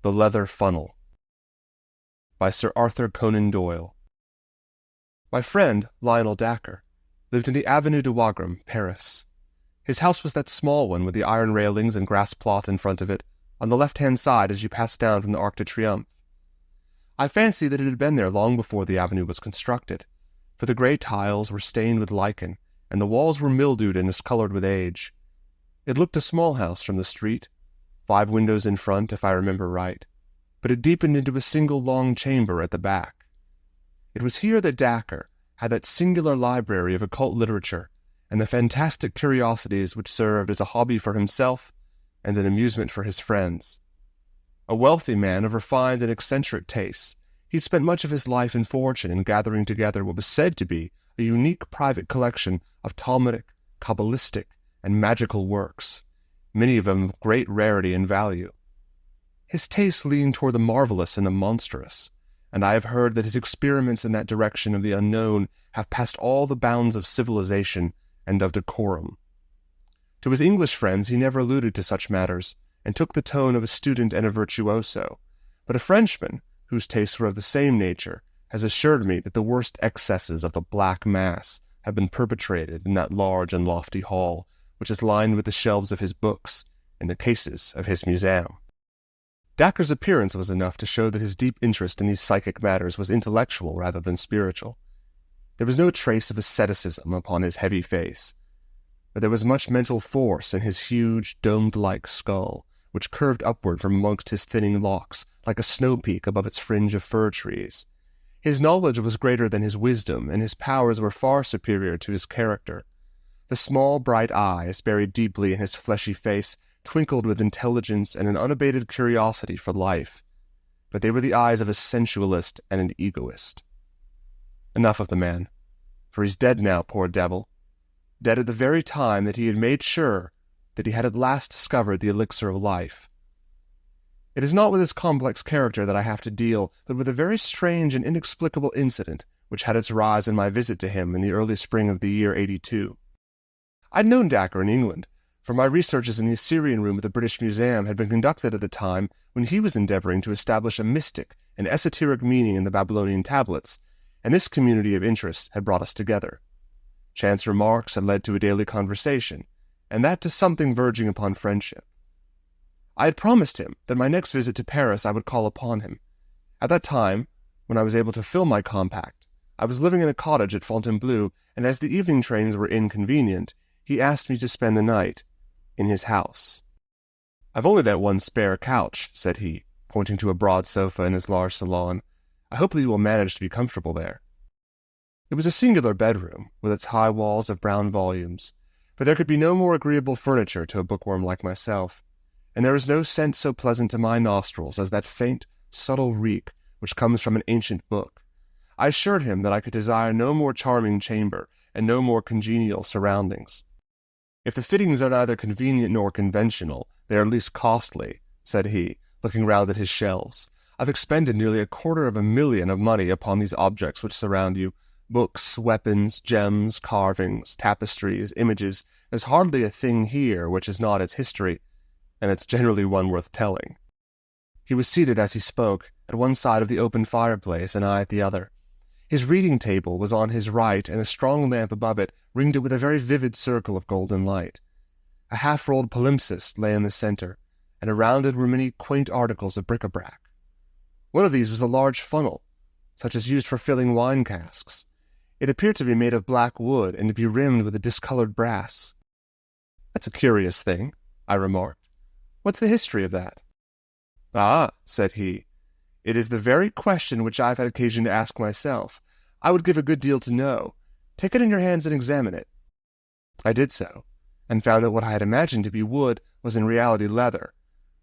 The Leather Funnel by Sir Arthur Conan Doyle. My friend, Lionel Dacre, lived in the Avenue de Wagram, Paris. His house was that small one with the iron railings and grass plot in front of it, on the left-hand side as you passed down from the Arc de Triomphe. I fancy that it had been there long before the avenue was constructed, for the grey tiles were stained with lichen, and the walls were mildewed and discoloured with age. It looked a small house from the street, 5 windows in front, if I remember right, but it deepened into a single long chamber at the back. It was here that Dacre had that singular library of occult literature and the fantastic curiosities which served as a hobby for himself and an amusement for his friends. A wealthy man of refined and eccentric tastes, he'd spent much of his life and fortune in gathering together what was said to be a unique private collection of Talmudic, Kabbalistic, and magical works, many of them of great rarity and value. His tastes leaned toward the marvelous and the monstrous, and I have heard that his experiments in that direction of the unknown have passed all the bounds of civilization and of decorum. To his English friends he never alluded to such matters, and took the tone of a student and a virtuoso, but a Frenchman, whose tastes were of the same nature, has assured me that the worst excesses of the Black Mass have been perpetrated in that large and lofty hall, which is lined with the shelves of his books and the cases of his museum. Dacre's appearance was enough to show that his deep interest in these psychic matters was intellectual rather than spiritual. There was no trace of asceticism upon his heavy face, but there was much mental force in his huge, domed-like skull, which curved upward from amongst his thinning locks like a snow-peak above its fringe of fir-trees. His knowledge was greater than his wisdom, and his powers were far superior to his character. The small, bright eyes, buried deeply in his fleshy face, twinkled with intelligence and an unabated curiosity for life, but they were the eyes of a sensualist and an egoist. Enough of the man, for he's dead now, poor devil, dead at the very time that he had made sure that he had at last discovered the elixir of life. It is not with his complex character that I have to deal, but with a very strange and inexplicable incident which had its rise in my visit to him in the early spring of the year '82. I'd known Dacre in England, for my researches in the Assyrian room at the British Museum had been conducted at the time when he was endeavoring to establish a mystic and esoteric meaning in the Babylonian tablets, and this community of interests had brought us together. Chance remarks had led to a daily conversation, and that to something verging upon friendship. I had promised him that my next visit to Paris I would call upon him. At that time, when I was able to fill my compact, I was living in a cottage at Fontainebleau, and as the evening trains were inconvenient, he asked me to spend the night in his house. "I've only that one spare couch," said he, pointing to a broad sofa in his large salon. "I hope that you will manage to be comfortable there." It was a singular bedroom, with its high walls of brown volumes, but there could be no more agreeable furniture to a bookworm like myself, and there is no scent so pleasant to my nostrils as that faint, subtle reek which comes from an ancient book. I assured him that I could desire no more charming chamber and no more congenial surroundings. "If the fittings are neither convenient nor conventional, they are at least costly," said he, looking round at his shelves. "I've expended nearly $250,000 of money upon these objects which surround you. Books, weapons, gems, carvings, tapestries, images. There's hardly a thing here which is not its history, and it's generally one worth telling." He was seated as he spoke, at one side of the open fireplace, and I at the other. His reading table was on his right, and a strong lamp above it ringed it with a very vivid circle of golden light. A half-rolled palimpsest lay in the centre, and around it were many quaint articles of bric-a-brac. One of these was a large funnel, such as used for filling wine casks. It appeared to be made of black wood, and to be rimmed with a discoloured brass. "That's a curious thing," I remarked. "What's the history of that?" "Ah," said he, "it is the very question which I have had occasion to ask myself. I would give a good deal to know. Take it in your hands and examine it." I did so, and found that what I had imagined to be wood was in reality leather,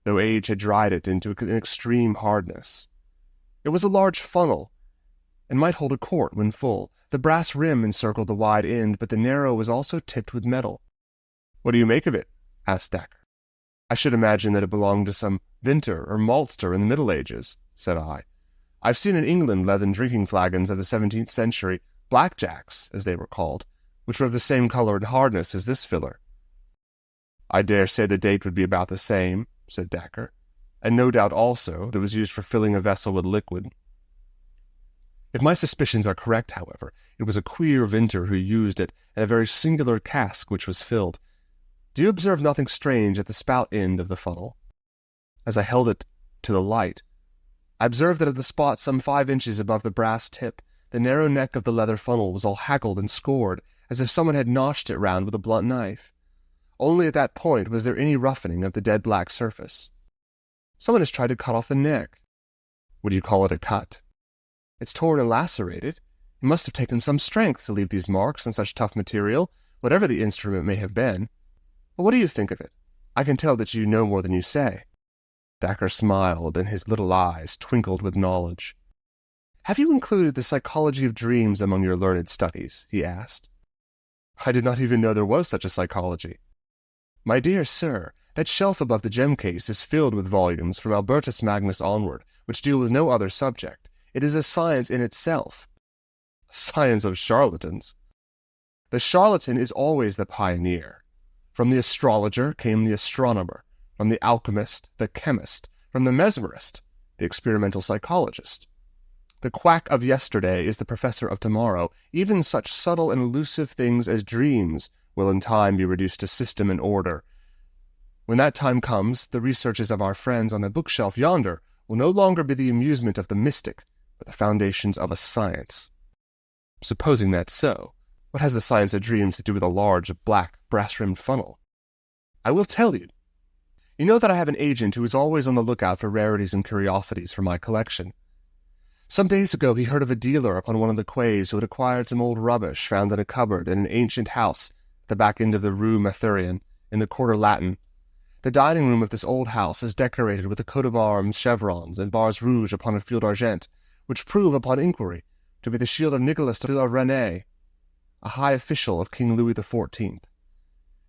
though age had dried it into an extreme hardness. It was a large funnel, and might hold a quart when full. The brass rim encircled the wide end, but the narrow was also tipped with metal. "What do you make of it?" asked Dacre. "I should imagine that it belonged to some vintner or maltster in the Middle Ages," said I. "I've seen in England leathern drinking flagons of the 17th century, blackjacks, as they were called, which were of the same colour and hardness as this filler." "I dare say the date would be about the same," said Dacre, and no doubt also that it was used for filling a vessel with liquid. If my suspicions are correct, however, it was a queer vintner who used it, and a very singular cask which was filled. Do you observe nothing strange at the spout end of the funnel? As I held it to the light, I observed that at the spot some 5 inches above the brass tip, the narrow neck of the leather funnel was all haggled and scored, as if someone had notched it round with a blunt knife. Only at that point was there any roughening of the dead black surface. Someone has tried to cut off the neck. Would you call it a cut? It's torn and lacerated. It must have taken some strength to leave these marks on such tough material, whatever the instrument may have been. But what do you think of it? I can tell that you know more than you say. Dacre smiled, and his little eyes twinkled with knowledge. Have you included the psychology of dreams among your learned studies? He asked. I did not even know there was such a psychology. My dear sir, that shelf above the gem case is filled with volumes from Albertus Magnus onward, which deal with no other subject. It is a science in itself. A science of charlatans. The charlatan is always the pioneer. From the astrologer came the astronomer, from the alchemist, the chemist, from the mesmerist, the experimental psychologist. The quack of yesterday is the professor of tomorrow. Even such subtle and elusive things as dreams will in time be reduced to system and order. When that time comes, the researches of our friends on the bookshelf yonder will no longer be the amusement of the mystic, but the foundations of a science. Supposing that's so, what has the science of dreams to do with a large, black, brass-rimmed funnel? I will tell you. You know that I have an agent who is always on the lookout for rarities and curiosities for my collection. Some days ago he heard of a dealer upon one of the quays who had acquired some old rubbish found in a cupboard in an ancient house at the back end of the Rue Mathurien, in the Quarter Latin. The dining room of this old house is decorated with a coat of arms, chevrons, and bars rouge upon a field argent, which prove, upon inquiry, to be the shield of Nicolas de la Reynie, a high official of King Louis XIV.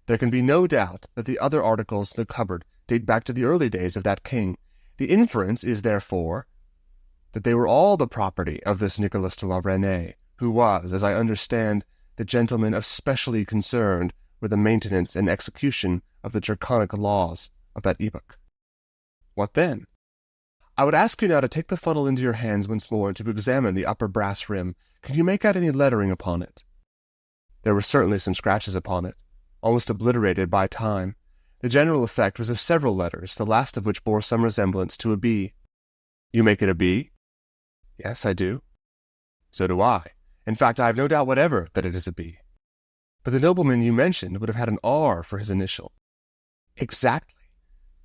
There can be no doubt that the other articles in the cupboard date back to the early days of that king. The inference is, therefore, that they were all the property of this Nicolas de la Reynie, who was, as I understand, the gentleman especially concerned with the maintenance and execution of the draconic laws of that epoch. What then? I would ask you now to take the funnel into your hands once more and to examine the upper brass rim. Can you make out any lettering upon it? There were certainly some scratches upon it, almost obliterated by time. The general effect was of several letters, the last of which bore some resemblance to a B. You make it a B? Yes, I do. So do I. In fact, I have no doubt whatever that it is a B. But the nobleman you mentioned would have had an R for his initial. Exactly.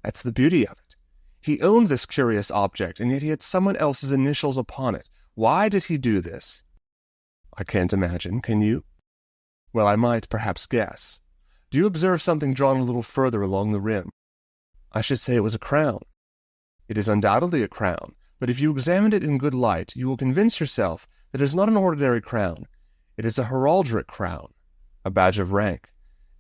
That's the beauty of it. He owned this curious object, and yet he had someone else's initials upon it. Why did he do this? I can't imagine. Can you? Well, I might perhaps guess. Do you observe something drawn a little further along the rim? I should say it was a crown. It is undoubtedly a crown, but if you examined it in good light, you will convince yourself that it is not an ordinary crown. It is a heraldric crown, a badge of rank,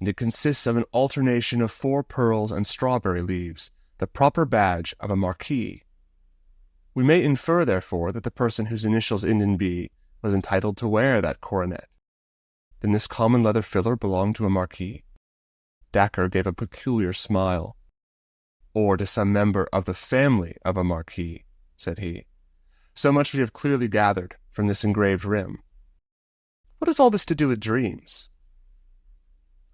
and it consists of an alternation of 4 pearls and strawberry leaves, the proper badge of a marquis. We may infer, therefore, that the person whose initials end in B was entitled to wear that coronet. Then this common leather filler belonged to a marquis? Dacre gave a peculiar smile. Or to some member of the family of a marquis, said he. So much we have clearly gathered from this engraved rim. What has all this to do with dreams?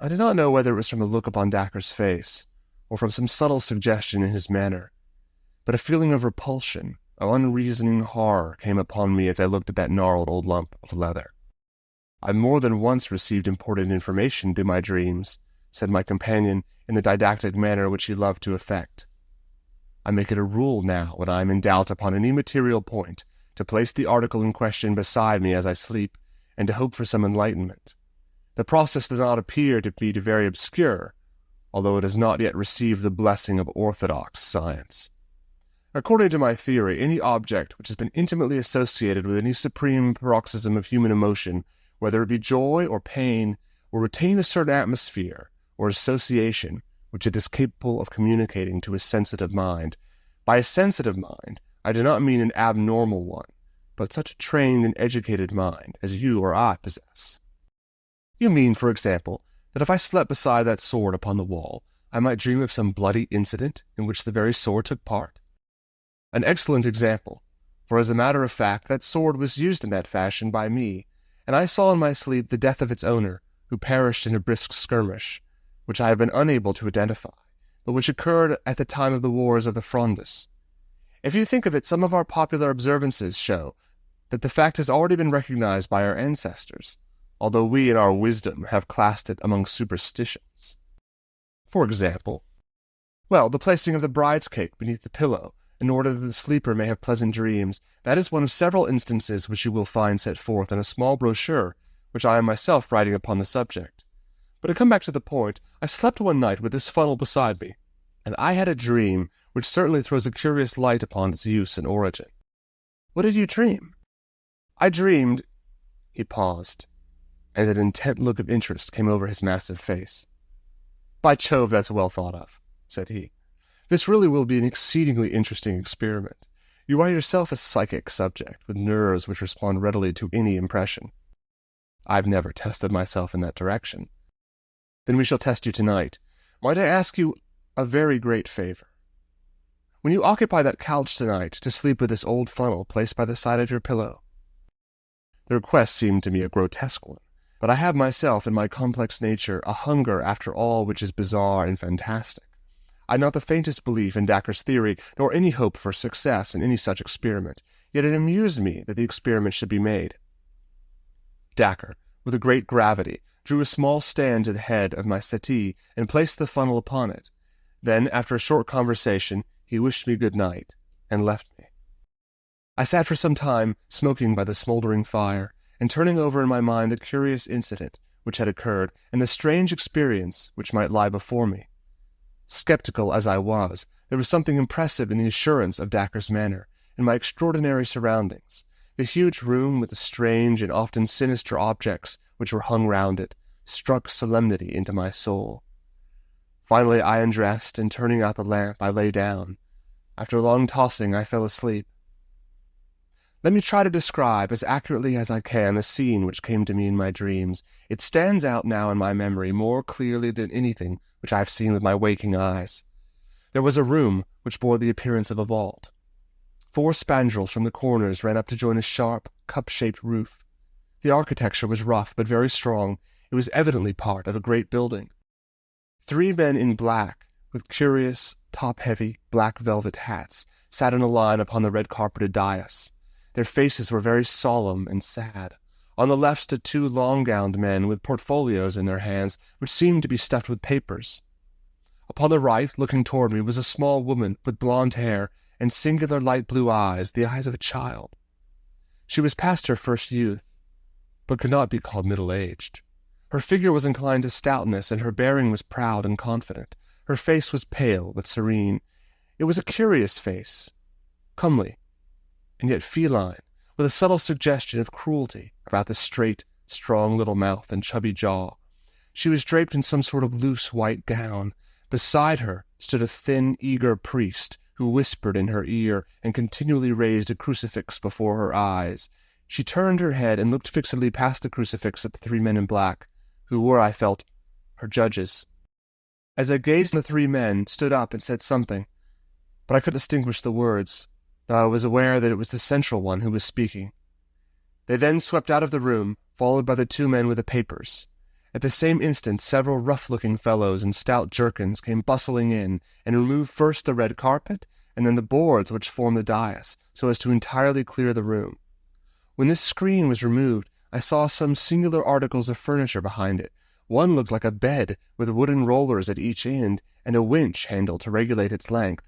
I did not know whether it was from the look upon Dacre's face, or from some subtle suggestion in his manner, but a feeling of repulsion, of unreasoning horror came upon me as I looked at that gnarled old lump of leather. I more than once received important information through my dreams, said my companion in the didactic manner which he loved to affect. I make it a rule now, when I am in doubt upon any material point, to place the article in question beside me as I sleep, and to hope for some enlightenment. The process does not appear to be very obscure, although it has not yet received the blessing of orthodox science. According to my theory, any object which has been intimately associated with any supreme paroxysm of human emotion, whether it be joy or pain, will retain a certain atmosphere or association which it is capable of communicating to a sensitive mind. By a sensitive mind, I do not mean an abnormal one, but such a trained and educated mind as you or I possess. You mean, for example, that if I slept beside that sword upon the wall, I might dream of some bloody incident in which the very sword took part? An excellent example, for as a matter of fact that sword was used in that fashion by me, and I saw in my sleep the death of its owner, who perished in a brisk skirmish, which I have been unable to identify, but which occurred at the time of the wars of the Frondes. If you think of it, some of our popular observances show that the fact has already been recognized by our ancestors, although we in our wisdom have classed it among superstitions. For example, the placing of the bride's cake beneath the pillow, in order that the sleeper may have pleasant dreams, that is one of several instances which you will find set forth in a small brochure which I am myself writing upon the subject. But to come back to the point, I slept one night with this funnel beside me, and I had a dream which certainly throws a curious light upon its use and origin. What did you dream? I dreamed— He paused, and an intent look of interest came over his massive face. By Jove, that's well thought of, said he. This really will be an exceedingly interesting experiment. You are yourself a psychic subject, with nerves which respond readily to any impression. I've never tested myself in that direction. Then we shall test you tonight. Might I ask you a very great favor? When you occupy that couch tonight, to sleep with this old funnel placed by the side of your pillow. The request seemed to me a grotesque one, but I have myself, in my complex nature, a hunger after all which is bizarre and fantastic. I had not the faintest belief in Dacre's theory, nor any hope for success in any such experiment, yet it amused me that the experiment should be made. Dacre, with a great gravity, drew a small stand to the head of my settee and placed the funnel upon it. Then, after a short conversation, he wished me good night, and left me. I sat for some time, smoking by the smouldering fire, and turning over in my mind the curious incident which had occurred, and the strange experience which might lie before me. Skeptical as I was, there was something impressive in the assurance of Dacre's manner, in my extraordinary surroundings. The huge room, with the strange and often sinister objects which were hung round it, struck solemnity into my soul. Finally I undressed, and turning out the lamp, I lay down. After a long tossing, I fell asleep. Let me try to describe as accurately as I can the scene which came to me in my dreams. It stands out now in my memory more clearly than anything which I have seen with my waking eyes. There was a room which bore the appearance of a vault. 4 spandrels from the corners ran up to join a sharp, cup-shaped roof. The architecture was rough but very strong. It was evidently part of a great building. 3 men in black, with curious, top-heavy, black velvet hats, sat in a line upon the red-carpeted dais. Their faces were very solemn and sad. On the left stood 2 long-gowned men with portfolios in their hands, which seemed to be stuffed with papers. Upon the right, looking toward me, was a small woman with blonde hair and singular light blue eyes, the eyes of a child. She was past her first youth, but could not be called middle-aged. Her figure was inclined to stoutness, and her bearing was proud and confident. Her face was pale but serene. It was a curious face, comely, and yet feline, with a subtle suggestion of cruelty about the straight, strong little mouth and chubby jaw. She was draped in some sort of loose white gown. Beside her stood a thin, eager priest, who whispered in her ear and continually raised a crucifix before her eyes. She turned her head and looked fixedly past the crucifix at the 3 men in black, who were, I felt, her judges. As I gazed, the 3 men stood up and said something, but I couldn't distinguish the words, though I was aware that it was the central one who was speaking. They then swept out of the room, followed by the 2 men with the papers. At the same instant several rough-looking fellows in stout jerkins came bustling in, and removed first the red carpet, and then the boards which formed the dais, so as to entirely clear the room. When this screen was removed, I saw some singular articles of furniture behind it. One looked like a bed, with wooden rollers at each end, and a winch handle to regulate its length.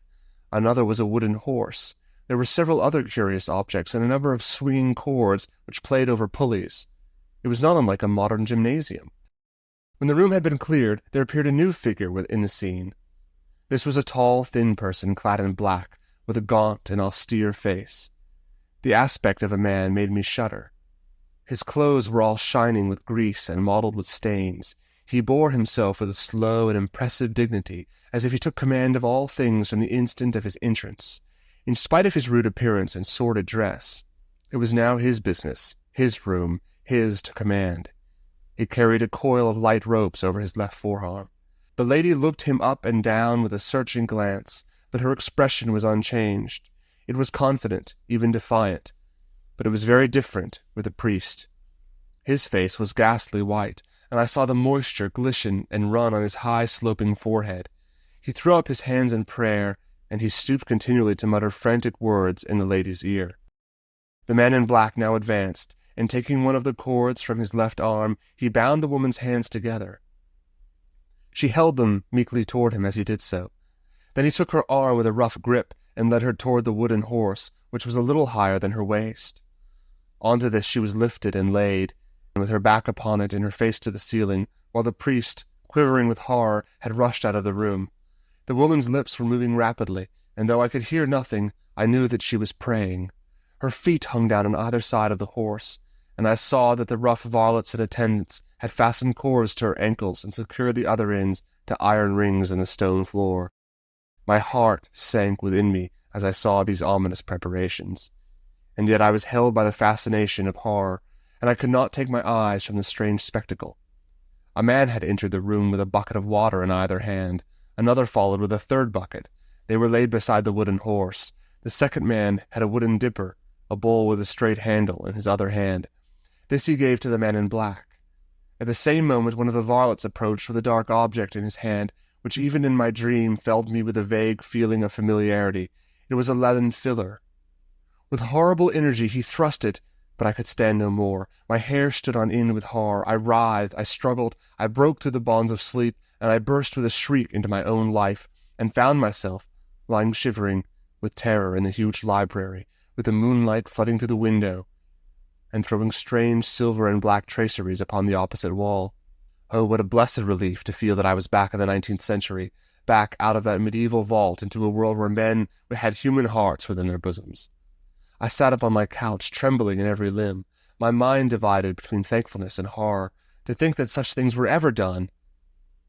Another was a wooden horse. There were several other curious objects, and a number of swinging cords which played over pulleys. It was not unlike a modern gymnasium. When the room had been cleared, there appeared a new figure within the scene. This was a tall, thin person, clad in black, with a gaunt and austere face. The aspect of a man made me shudder. His clothes were all shining with grease and mottled with stains. He bore himself with a slow and impressive dignity, as if he took command of all things from the instant of his entrance. In spite of his rude appearance and sordid dress, it was now his business, his room, his to command. He carried a coil of light ropes over his left forearm. The lady looked him up and down with a searching glance, but her expression was unchanged. It was confident, even defiant. But it was very different with the priest. His face was ghastly white, and I saw the moisture glisten and run on his high, sloping forehead. He threw up his hands in prayer, and he stooped continually to mutter frantic words in the lady's ear. The man in black now advanced, and taking one of the cords from his left arm, he bound the woman's hands together. She held them meekly toward him as he did so. Then he took her arm with a rough grip and led her toward the wooden horse, which was a little higher than her waist. Onto this she was lifted and laid, with her back upon it and her face to the ceiling, while the priest, quivering with horror, had rushed out of the room. The woman's lips were moving rapidly, and though I could hear nothing, I knew that she was praying. Her feet hung down on either side of the horse, and I saw that the rough varlets and attendants had fastened cords to her ankles and secured the other ends to iron rings in the stone floor. My heart sank within me as I saw these ominous preparations, and yet I was held by the fascination of horror, and I could not take my eyes from the strange spectacle. A man had entered the room with a bucket of water in either hand. Another followed with a third bucket. They were laid beside the wooden horse. The second man had a wooden dipper, a bowl with a straight handle, in his other hand. This he gave to the man in black. At the same moment one of the varlets approached with a dark object in his hand, which even in my dream filled me with a vague feeling of familiarity. It was a leathern filler. With horrible energy he thrust it, but I could stand no more. My hair stood on end with horror. I writhed, I struggled, I broke through the bonds of sleep, and I burst with a shriek into my own life, and found myself lying shivering with terror in the huge library, with the moonlight flooding through the window, and throwing strange silver and black traceries upon the opposite wall. Oh, what a blessed relief to feel that I was back in the 19th century, back out of that medieval vault into a world where men had human hearts within their bosoms. I sat up on my couch, trembling in every limb, my mind divided between thankfulness and horror. To think that such things were ever done,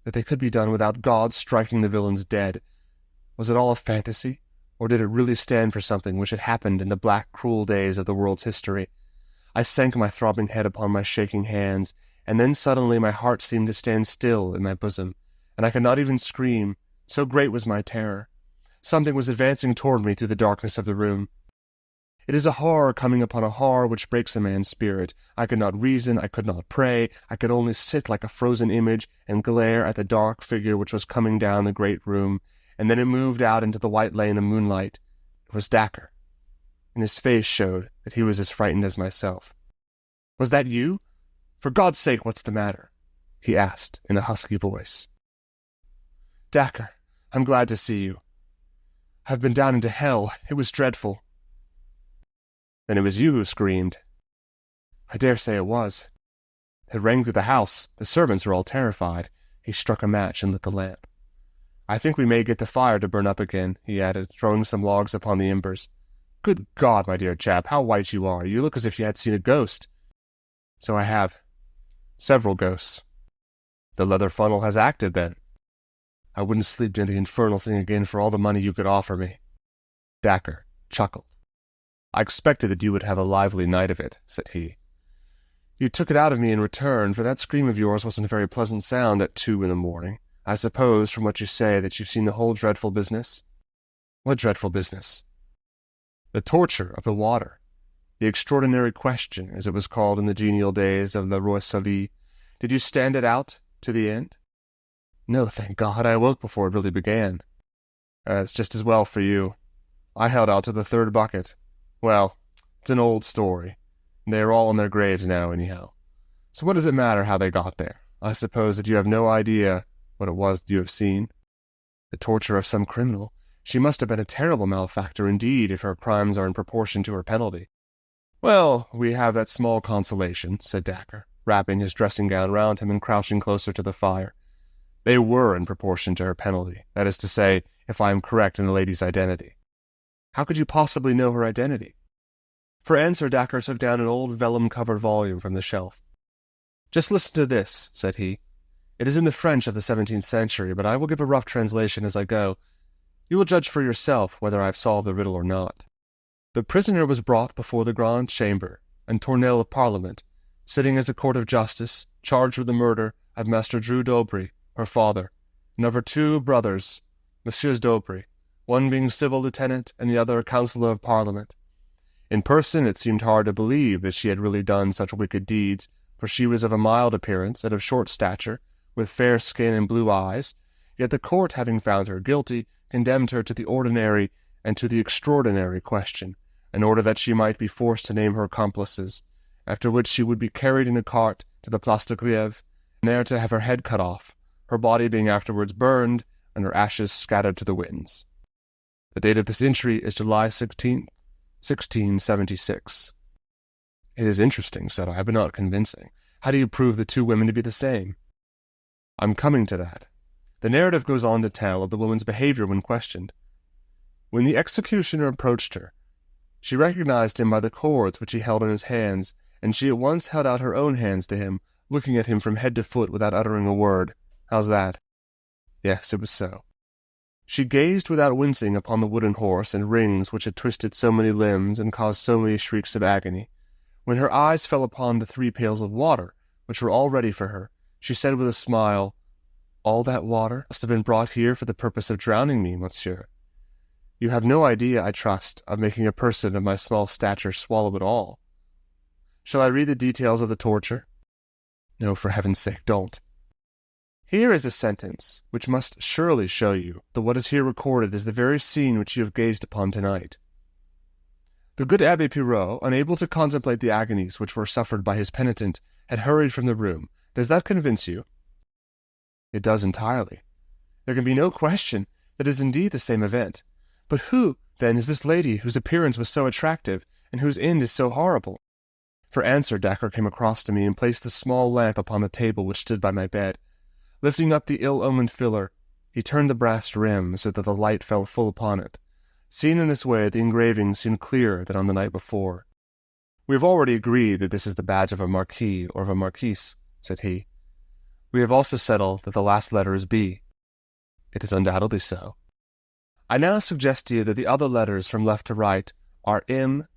that they could be done without God striking the villains dead. Was it all a fantasy, or did it really stand for something which had happened in the black, cruel days of the world's history? I sank my throbbing head upon my shaking hands, and then suddenly my heart seemed to stand still in my bosom, and I could not even scream, so great was my terror. Something was advancing toward me through the darkness of the room. It is a horror coming upon a horror which breaks a man's spirit. I could not reason, I could not pray, I could only sit like a frozen image and glare at the dark figure which was coming down the great room, and then it moved out into the white lane of moonlight. It was Dacre, and his face showed that he was as frightened as myself. "Was that you? For God's sake, what's the matter?" he asked in a husky voice. "Dacre, I'm glad to see you. I've been down into hell. It was dreadful." "Then it was you who screamed." "I dare say it was. It rang through the house. The servants are all terrified." He struck a match and lit the lamp. "I think we may get the fire to burn up again," he added, throwing some logs upon the embers. "Good God, my dear chap, how white you are! You look as if you had seen a ghost." "So I have. Several ghosts." "The leather funnel has acted, then." "I wouldn't sleep near the infernal thing again for all the money you could offer me." Dacre chuckled. "I expected that you would have a lively night of it," said he. "You took it out of me in return, for that scream of yours wasn't a very pleasant sound at 2 in the morning. I suppose, from what you say, that you've seen the whole dreadful business?" "What dreadful business?" "The torture of the water. The extraordinary question, as it was called in the genial days of Le Roi Soleil. Did you stand it out to the end?" "No, thank God. I awoke before it really began." "It's just as well for you. I held out to the third bucket. Well, it's an old story. They are all in their graves now, anyhow. So what does it matter how they got there? I suppose that you have no idea what it was that you have seen." "The torture of some criminal. She must have been a terrible malefactor indeed, if her crimes are in proportion to her penalty." "Well, we have that small consolation," said Dacre, wrapping his dressing gown round him and crouching closer to the fire. "They were in proportion to her penalty, that is to say, if I am correct in the lady's identity." "How could you possibly know her identity?" For answer, Dacre took down an old vellum-covered volume from the shelf. "Just listen to this," said he. "It is in the French of the 17th century, but I will give a rough translation as I go. You will judge for yourself whether I have solved the riddle or not. The prisoner was brought before the Grand Chamber and Tournelle of Parliament, sitting as a court of justice, charged with the murder of Master Drew d'Aubry, her father, and of her 2 brothers, Messieurs d'Aubry, one being civil lieutenant and the other councillor of Parliament. In person it seemed hard to believe that she had really done such wicked deeds, for she was of a mild appearance and of short stature, with fair skin and blue eyes, yet the court, having found her guilty, condemned her to the ordinary and to the extraordinary question, in order that she might be forced to name her accomplices, after which she would be carried in a cart to the Place de Grève, and there to have her head cut off, her body being afterwards burned, and her ashes scattered to the winds. The date of this entry is July 16th, 1676. It is interesting, said I, but not convincing. How do you prove the two women to be the same? I'm coming to that. The narrative goes on to tell of the woman's behavior when questioned. When the executioner approached her, she recognized him by the cords which he held in his hands, and she at once held out her own hands to him, looking at him from head to foot without uttering a word. How's that? Yes, it was so. She gazed without wincing upon the wooden horse and rings which had twisted so many limbs and caused so many shrieks of agony. When her eyes fell upon the 3 pails of water, which were all ready for her, she said with a smile, "All that water must have been brought here for the purpose of drowning me, monsieur. You have no idea, I trust, of making a person of my small stature swallow it all. Shall I read the details of the torture?" "No, for heaven's sake, don't." "Here is a sentence which must surely show you that what is here recorded is the very scene which you have gazed upon tonight. The good Abbé Pirot, unable to contemplate the agonies which were suffered by his penitent, had hurried from the room. Does that convince you?" "It does entirely." "There can be no question that it is indeed the same event. But who, then, is this lady whose appearance was so attractive, and whose end is so horrible?" For answer Dacre came across to me and placed the small lamp upon the table which stood by my bed. Lifting up the ill-omened filler, he turned the brass rim so that the light fell full upon it. Seen in this way, the engraving seemed clearer than on the night before. "We have already agreed that this is the badge of a marquis or of a marquise," said he. "We have also settled that the last letter is B." "It is undoubtedly so." "I now suggest to you that the other letters from left to right are M,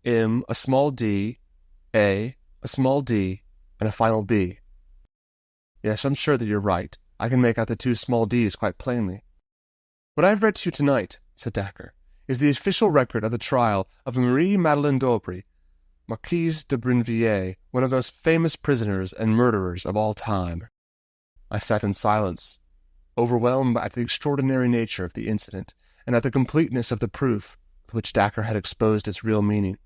a small d, A, a small d, and a final B." "Yes, I'm sure that you're right. I can make out the 2 small d's quite plainly." "What I have read to you tonight," said Dacre, "is the official record of the trial of Marie Madeleine d'Aubry, Marquise de Brinvilliers, one of the most famous prisoners and murderers of all time." I sat in silence, overwhelmed at the extraordinary nature of the incident, and at the completeness of the proof with which Dacre had exposed its real meaning.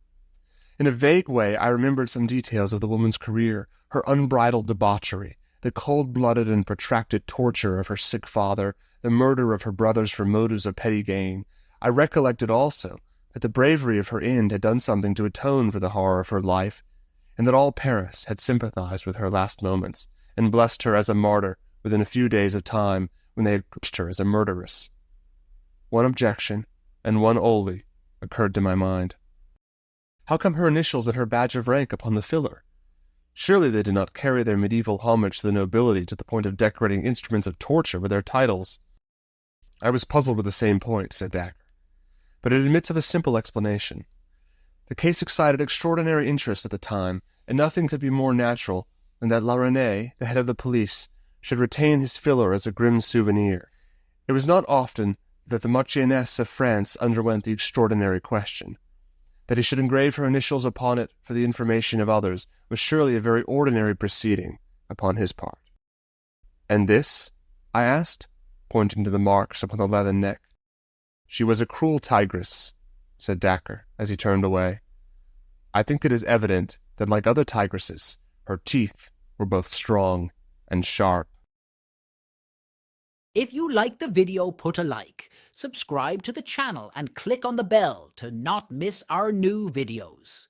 In a vague way I remembered some details of the woman's career, her unbridled debauchery, the cold-blooded and protracted torture of her sick father, the murder of her brothers for motives of petty gain. I recollected also that the bravery of her end had done something to atone for the horror of her life, and that all Paris had sympathized with her last moments, and blessed her as a martyr within a few days of time when they had judged her as a murderess. One objection, and one only, occurred to my mind. How come her initials and her badge of rank upon the filler? Surely they did not carry their medieval homage to the nobility to the point of decorating instruments of torture with their titles. I was puzzled with the same point, said Dacre, but it admits of a simple explanation. The case excited extraordinary interest at the time, and nothing could be more natural than that La Reynie, the head of the police, should retain his filler as a grim souvenir. It was not often that the Marchioness of France underwent the extraordinary question. That he should engrave her initials upon it for the information of others was surely a very ordinary proceeding upon his part. "And this?" I asked, pointing to the marks upon the leathern neck. "She was a cruel tigress," said Dacre, as he turned away. "I think it is evident that, like other tigresses, her teeth were both strong and sharp." If you liked the video, put a like, subscribe to the channel and click on the bell to not miss our new videos.